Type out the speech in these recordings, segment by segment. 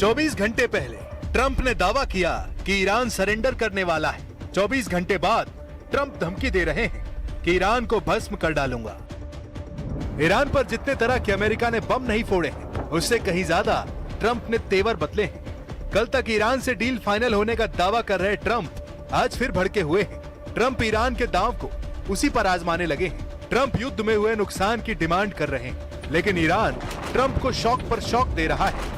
24 घंटे पहले ट्रंप ने दावा किया कि ईरान सरेंडर करने वाला है। 24 घंटे बाद ट्रंप धमकी दे रहे हैं कि ईरान को भस्म कर डालूंगा। ईरान पर जितने तरह के अमेरिका ने बम नहीं फोड़े हैं, उससे कहीं ज्यादा ट्रंप ने तेवर बदले हैं। कल तक ईरान से डील फाइनल होने का दावा कर रहे ट्रंप आज फिर भड़के हुए हैं। ट्रंप ईरान के दांव को उसी पर आजमाने लगे हैं। ट्रंप युद्ध में हुए नुकसान की डिमांड कर रहे हैं, लेकिन ईरान ट्रंप को शौक पर शौक दे रहा है।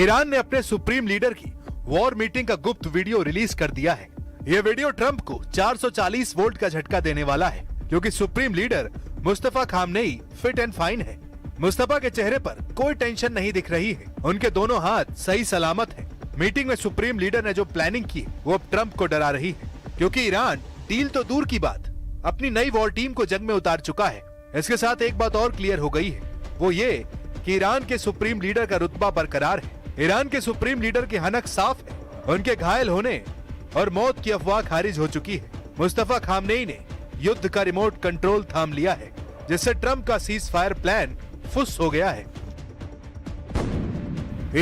ईरान ने अपने सुप्रीम लीडर की वॉर मीटिंग का गुप्त वीडियो रिलीज कर दिया है। यह वीडियो ट्रंप को 440 वोल्ट का झटका देने वाला है, क्योंकि supreme leader Mustafa Khamenei fit and fine है। मुस्तफा के चेहरे पर कोई टेंशन नहीं दिख रही है। उनके दोनों हाथ सही सलामत हैं। मीटिंग में सुप्रीम लीडर ने जो प्लानिंग की वो अब ट्रंप को डरा रही है, क्योंकि ईरान डील तो दूर की बात अपनी नई वॉर टीम को जंग में उतार चुका है। इसके साथ एक बात और क्लियर हो गई है, वो ये कि ईरान के सुप्रीम लीडर का रुतबा बरकरार है। ईरान के सुप्रीम लीडर की हनक साफ है। उनके घायल होने और मौत की अफवाह खारिज हो चुकी है। मुस्तफा खामनेई ने युद्ध का रिमोट कंट्रोल थाम लिया है, जिससे ट्रंप का सीज फायर प्लान फुस हो गया है।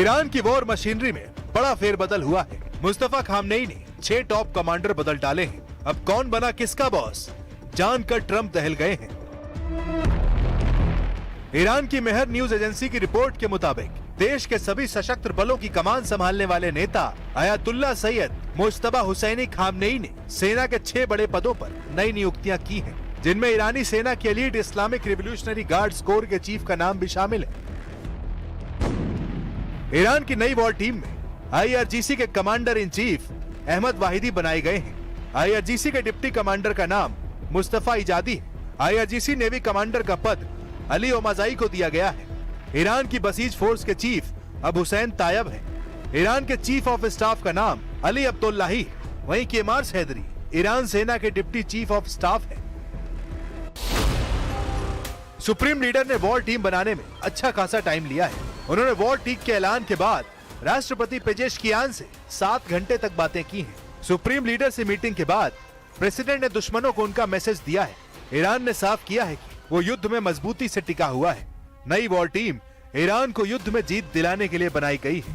ईरान की वॉर मशीनरी में बड़ा फेरबदल हुआ है। मुस्तफा खामनेई ने 6 टॉप कमांडर बदल डाले हैं। अब कौन बना किसका बॉस, जानकर ट्रंप दहल गए हैं। ईरान की मेहर न्यूज एजेंसी की रिपोर्ट के मुताबिक देश के सभी सशस्त्र बलों की कमान संभालने वाले नेता आयतुल्ला सैयद मुज्तबा हुसैनी खामनेई ने सेना के 6 बड़े पदों पर नई नियुक्तियां की हैं, जिनमें ईरानी सेना के elite Islamic revolutionary guards corps के चीफ का नाम भी शामिल है। ईरान की नई वॉर टीम में IRGC के commander in chief Ahmad Vahidi बनाए गए हैं। IRGC के डिप्टी कमांडर का नाम मुस्तफा इजादी है। IRGC नेवी कमांडर का पद अली ओमाजाई को दिया गया है। ईरान की बसीज फोर्स के चीफ अब हुसैन तायब है। ईरान के चीफ ऑफ स्टाफ का नाम अली अब्दुल्लाही है। वहीं केमार्स हैदरी ईरान सेना के डिप्टी चीफ ऑफ स्टाफ है। सुप्रीम लीडर ने वॉर टीम बनाने में अच्छा खासा टाइम लिया है। उन्होंने वॉर टीम के ऐलान के बाद राष्ट्रपति पेजेशकियान से 7 घंटे तक बातें की हैं। सुप्रीम लीडर से मीटिंग के बाद प्रेसिडेंट ने दुश्मनों को उनका मैसेज दिया है। ईरान ने साफ किया है कि वो युद्ध में मजबूती से टिका हुआ है। नई वॉर टीम ईरान को युद्ध में जीत दिलाने के लिए बनाई गई है।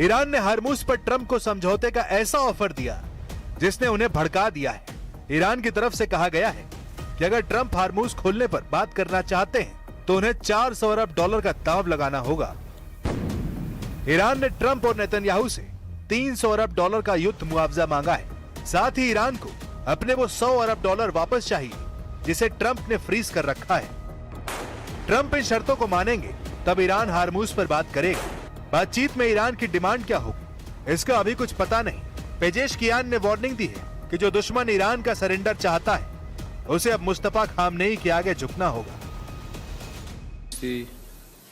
ईरान ने हरमुज पर ट्रंप को समझौते का ऐसा ऑफर दिया जिसने उन्हें भड़का दिया है। ईरान की तरफ से कहा गया है कि अगर ट्रंप हरमुज खोलने पर बात करना चाहते हैं तो उन्हें 400 अरब डॉलर का दांव लगाना होगा। ईरान ने ट्रंप और नेतन्याहू से 300 अरब डॉलर का युद्ध मुआवजा मांगा है। साथ ही ईरान को अपने वो 100 अरब डॉलर वापस चाहिए जिसे ट्रंप ने फ्रीज कर रखा है। ट्रंप इन शर्तों को मानेंगे तब ईरान हरमुज पर बात करेगा। बातचीत में ईरान की डिमांड क्या होगी, इसका अभी कुछ पता नहीं। पेजेशकियान ने वार्निंग दी है कि जो दुश्मन ईरान का सरेंडर चाहता है उसे अब मुस्तफा खामनेई के आगे झुकना होगा।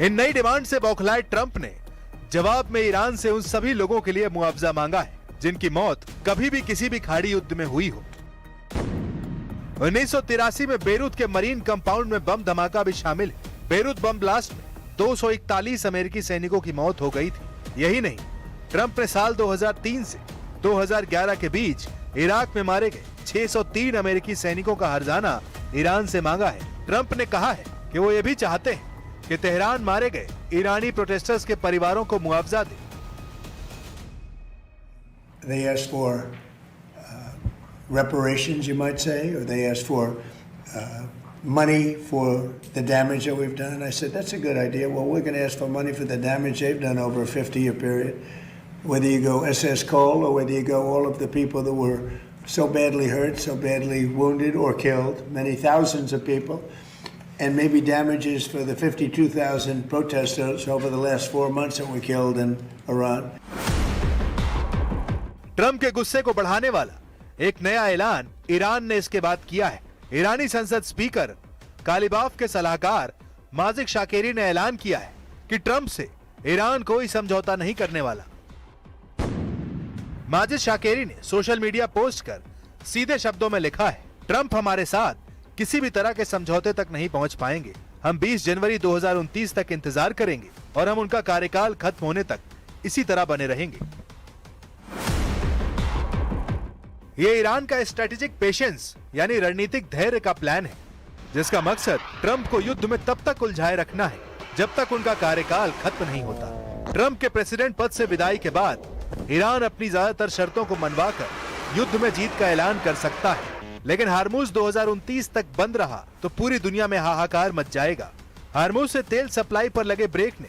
इन नई डिमांड से बौखलाए ट्रंप ने जवाब में ईरान से उन सभी लोगों के लिए मुआवजा मांगा है जिनकी मौत कभी भी किसी भी खाड़ी युद्ध में हुई हो। 1983 में बेरूत के मरीन कंपाउंड में बम धमाका भी शामिल है। बेरूत बम ब्लास्ट में 241 अमेरिकी सैनिकों की मौत हो गई थी। यही नहीं, ट्रंप ने साल 2003 से 2011 के बीच इराक में मारे गए 603 अमेरिकी सैनिकों का हर्जाना ईरान से मांगा है। ट्रंप ने कहा है कि वो ये भी चाहते हैं कि तेहरान मारे गए ईरानी प्रोटेस्टर्स के परिवारों को मुआवजा दे। They asked for reparations, you might say, or they asked for money for the damage that we've done. I said, that's a good idea. Well, we're going to ask for money for the damage they've done over a 50-year period. Whether you go SS Cole or whether you go all of the people that were so badly hurt, so badly wounded or killed, many thousands of people. and maybe damages for the 52,000 protesters over the last 4 months that were killed in Iran. Trump के गुस्से को बढ़ाने वाला एक नया ऐलान Iran ने इसके बाद किया है। ईरानी संसद स्पीकर कालिबाफ के सलाहकार माजिद शाकेरी ने ऐलान किया है कि ट्रंप से ईरान कोई समझौता नहीं करने वाला। माजिद शाकेरी ने सोशल मीडिया पोस्ट कर सीधे शब्दों में लिखा है, ट्रंप हमारे साथ किसी भी तरह के समझौते तक नहीं पहुंच पाएंगे। हम 20 जनवरी 2029 तक इंतजार करेंगे और हम उनका कार्यकाल खत्म होने तक इसी तरह बने रहेंगे। ये ईरान का स्ट्रेटेजिक पेशेंस यानी रणनीतिक धैर्य का प्लान है, जिसका मकसद ट्रंप को युद्ध में तब तक उलझाए रखना है जब तक उनका कार्यकाल खत्म नहीं होता। ट्रंप के प्रेसिडेंट पद से विदाई के बाद ईरान अपनी ज्यादातर शर्तों को मनवाकर युद्ध में जीत का ऐलान कर सकता है, लेकिन हार्मूज 2029 तक बंद रहा तो पूरी दुनिया में हाहाकार मच जाएगा। हार्मूज से तेल सप्लाई पर लगे ब्रेक ने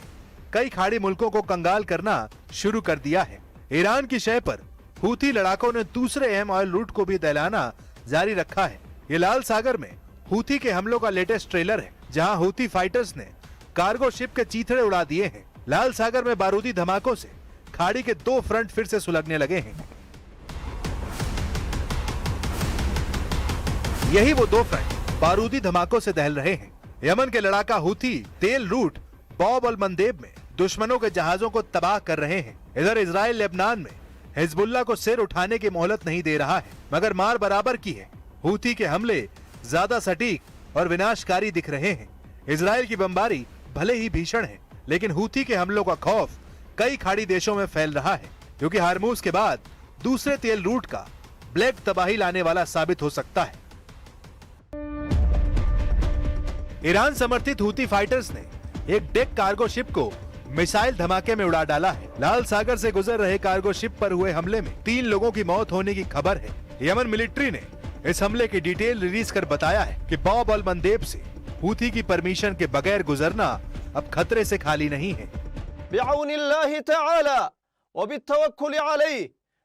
कई खाड़ी मुल्कों को कंगाल करना शुरू कर दिया है। ईरान की शय पर हूथी लड़ाकों ने दूसरे अहम ऑयल रूट को भी दहलाना जारी रखा है। ये लाल सागर में हूथी के हमलों का लेटेस्ट ट्रेलर है, जहां हूथी फाइटर्स ने कार्गो शिप के चीथड़े उड़ा दिए हैं। लाल सागर में बारूदी धमाकों से खाड़ी के 2 फ्रंट फिर से सुलगने लगे हैं। यही वो 2 फ्रंट बारूदी धमाकों से दहल रहे हैं। यमन के लड़ाका हूथी तेल रूट बॉब अल मंदेब में दुश्मनों के जहाजों को तबाह कर रहे हैं। इधर इजराइल लेबनान में हिजबुल्लाह को सिर उठाने की मोहलत नहीं दे रहा है, मगर मार बराबर की है। हूथी के हमले ज्यादा सटीक और विनाशकारी दिख रहे हैं। इजराइल की बमबारी भले ही भीषण है, लेकिन हूथी के हमलों का खौफ कई खाड़ी देशों में फैल रहा है, क्योंकि हार्मूज के बाद दूसरे तेल रूट का ब्लैक तबाही लाने वाला साबित हो सकता है। ईरान समर्थित हूथी फाइटर्स ने एक डेक कार्गो शिप को मिसाइल धमाके में उड़ा डाला है। लाल सागर से गुजर रहे कार्गो शिप पर हुए हमले में 3 लोगों की मौत होने की खबर है। यमन मिलिट्री ने इस हमले की डिटेल रिलीज कर बताया है कि बॉब अल मंदेब से हूथी की परमिशन के बगैर गुजरना अब खतरे से खाली नहीं है। बिअऊनिल्लाहि तआला व बित्तवक्कुल अलैहि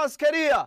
अस्करिया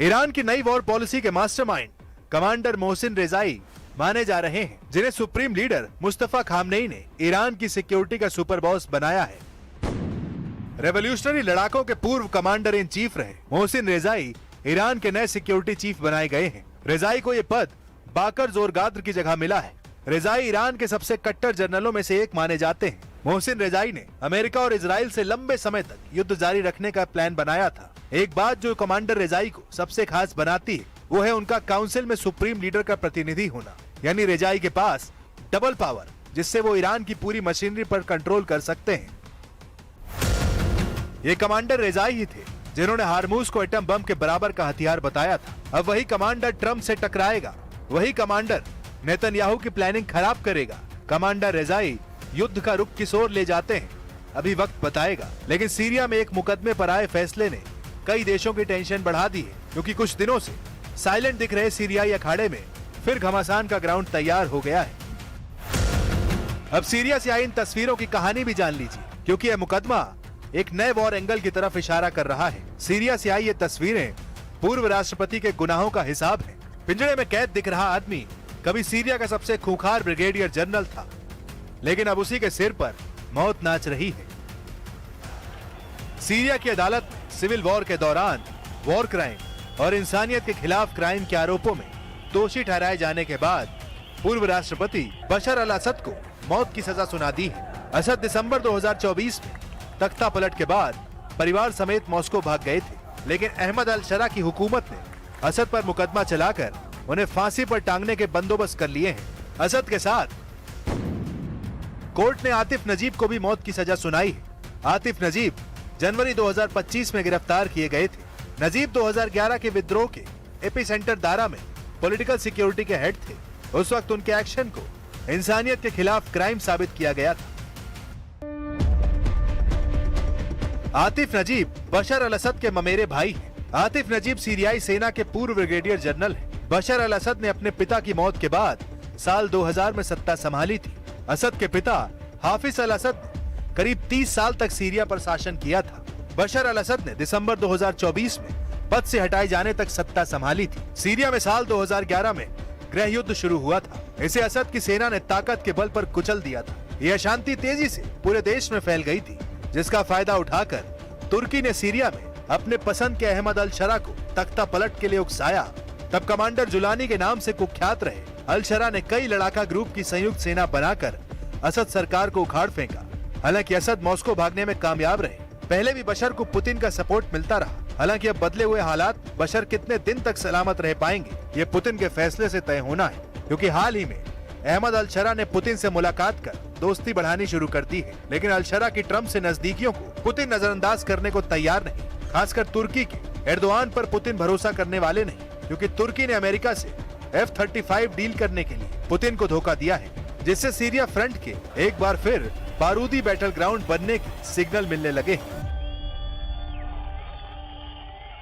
ईरान की नई वॉर पॉलिसी के मास्टरमाइंड कमांडर मोहसिन रेजाई माने जा रहे हैं, जिन्हें सुप्रीम लीडर मुस्तफा खामनेई ने ईरान की सिक्योरिटी का सुपर बॉस बनाया है। रेवोल्यूशनरी लड़ाकों के पूर्व कमांडर इन चीफ रहे मोहसिन रेजाई ईरान के नए सिक्योरिटी चीफ बनाए गए हैं। रेजाई को ये पद बाकर जोरगाद्र की जगह मिला है। रेजाई ईरान के सबसे कट्टर जनरलों में से एक माने जाते हैं। मोहसिन रेजाई ने अमेरिका और इजराइल से लंबे समय तक युद्ध जारी रखने का प्लान बनाया था। एक बात जो कमांडर रेजाई को सबसे खास बनाती है वो है उनका काउंसिल में सुप्रीम लीडर का प्रतिनिधि होना, यानी रेजाई के पास डबल पावर, जिससे वो ईरान की पूरी मशीनरी पर कंट्रोल कर सकते हैं। ये कमांडर रेजाई ही थे जिन्होंने हार्मूज को एटम बम के बराबर का हथियार बताया था। अब वही कमांडर ट्रंप से टकराएगा, वही कमांडर नेतन्याहू की प्लानिंग खराब करेगा। कमांडर रेजाई युद्ध का रुख किस ओर ले जाते हैं अभी वक्त बताएगा, लेकिन सीरिया में एक मुकदमे पर आए फैसले ने कई देशों की टेंशन बढ़ा दी है, क्योंकि कुछ दिनों से साइलेंट दिख रहे सीरियाई अखाड़े में फिर घमासान का ग्राउंड तैयार हो गया है। अब सीरिया से आई इन तस्वीरों की कहानी भी जान लीजिए, क्योंकि यह मुकदमा एक नए वॉर एंगल की तरफ इशारा कर रहा है। सीरिया से आई ये तस्वीरें पूर्व राष्ट्रपति के गुनाहों का हिसाब है। पिंजड़े में कैद दिख रहा आदमी कभी सीरिया का सबसे खूंखार ब्रिगेडियर जनरल था, लेकिन अब उसी के सिर पर मौत नाच रही है। सीरिया की अदालत में सिविल वॉर के दौरान वॉर क्राइम और इंसानियत के खिलाफ क्राइम के आरोपों में दोषी ठहराए जाने के बाद पूर्व राष्ट्रपति बशर अल असद को मौत की सजा सुना दी है। असद दिसंबर 2024 में तख्ता पलट के बाद परिवार समेत मॉस्को भाग गए थे, लेकिन अहमद अल शरा की हुकूमत ने असद पर मुकदमा चलाकर उन्हें फांसी पर टांगने के बंदोबस्त कर लिए हैं। असद के साथ कोर्ट ने आतिफ नजीब को भी मौत की सजा सुनाई है। आतिफ नजीब जनवरी 2025 में गिरफ्तार किए गए थे। नजीब 2011 के विद्रोह के एपिसेंटर दारा में पॉलिटिकल सिक्योरिटी के हेड थे। उस वक्त उनके एक्शन को इंसानियत के खिलाफ क्राइम साबित किया गया था। आतिफ नजीब बशर अल असद के ममेरे भाई हैं। आतिफ नजीब सीरियाई सेना के पूर्व ब्रिगेडियर जनरल हैं। बशर अल असद ने अपने पिता की मौत के बाद साल 2000 में सत्ता संभाली थी। असद के पिता हाफिज अल असद ने करीब 30 साल तक सीरिया पर शासन किया था। बशर अल असद ने दिसंबर 2024 में पद से हटाए जाने तक सत्ता संभाली थी। सीरिया में साल 2011 में गृह युद्ध शुरू हुआ था। इसे असद की सेना ने ताकत के बल पर कुचल दिया था। यह अशांति तेजी से पूरे देश में फैल गई थी, जिसका फायदा उठाकर तुर्की ने सीरिया में अपने पसंद के अहमद अल शरा को तख्ता पलट के लिए उकसाया। तब कमांडर जुलानी के नाम से कुख्यात रहे अल शरा ने कई लड़ाका ग्रुप की संयुक्त सेना बनाकर असद सरकार को उखाड़ फेंका। हालांकि असद मॉस्को भागने में कामयाब रहे। पहले भी बशर को पुतिन का सपोर्ट मिलता रहा। हालांकि अब बदले हुए हालात बशर कितने दिन तक सलामत रह पाएंगे, ये पुतिन के फैसले से तय होना है, क्योंकि हाल ही में अहमद अल शरा ने पुतिन से मुलाकात कर दोस्ती बढ़ानी शुरू कर दी है। लेकिन अल शरा की ट्रंप से नजदीकियों को पुतिन नजरअंदाज करने को तैयार नहीं। खासकर तुर्की के एर्दोआन पर पुतिन भरोसा करने वाले नहीं, क्योंकि तुर्की ने अमेरिका से F-35 डील करने के लिए पुतिन को धोखा दिया है, जिससे सीरिया फ्रंट के एक बार फिर बारूदी बैटल ग्राउंड बनने के सिग्नल मिलने लगे हैं।